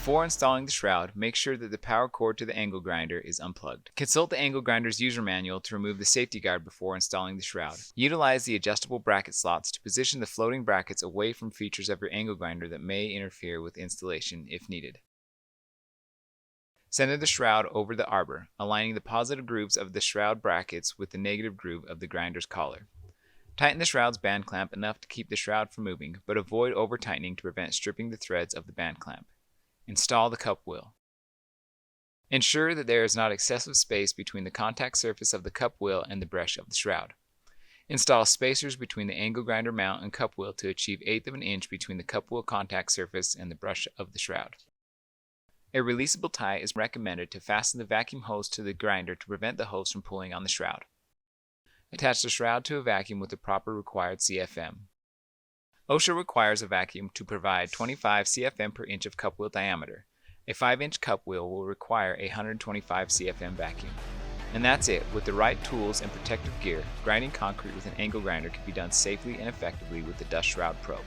Before installing the shroud, make sure that the power cord to the angle grinder is unplugged. Consult the angle grinder's user manual to remove the safety guard before installing the shroud. Utilize the adjustable bracket slots to position the floating brackets away from features of your angle grinder that may interfere with installation if needed. Center the shroud over the arbor, aligning the positive grooves of the shroud brackets with the negative groove of the grinder's collar. Tighten the shroud's band clamp enough to keep the shroud from moving, but avoid over-tightening to prevent stripping the threads of the band clamp. Install the cup wheel. Ensure that there is not excessive space between the contact surface of the cup wheel and the brush of the shroud. Install spacers between the angle grinder mount and cup wheel to achieve 1/8 of an inch between the cup wheel contact surface and the brush of the shroud. A releasable tie is recommended to fasten the vacuum hose to the grinder to prevent the hose from pulling on the shroud. Attach the shroud to a vacuum with the proper required CFM. OSHA requires a vacuum to provide 25 CFM per inch of cup wheel diameter. A 5-inch cup wheel will require a 125 CFM vacuum. And that's it. With the right tools and protective gear, grinding concrete with an angle grinder can be done safely and effectively with the Dust Shroud Pro.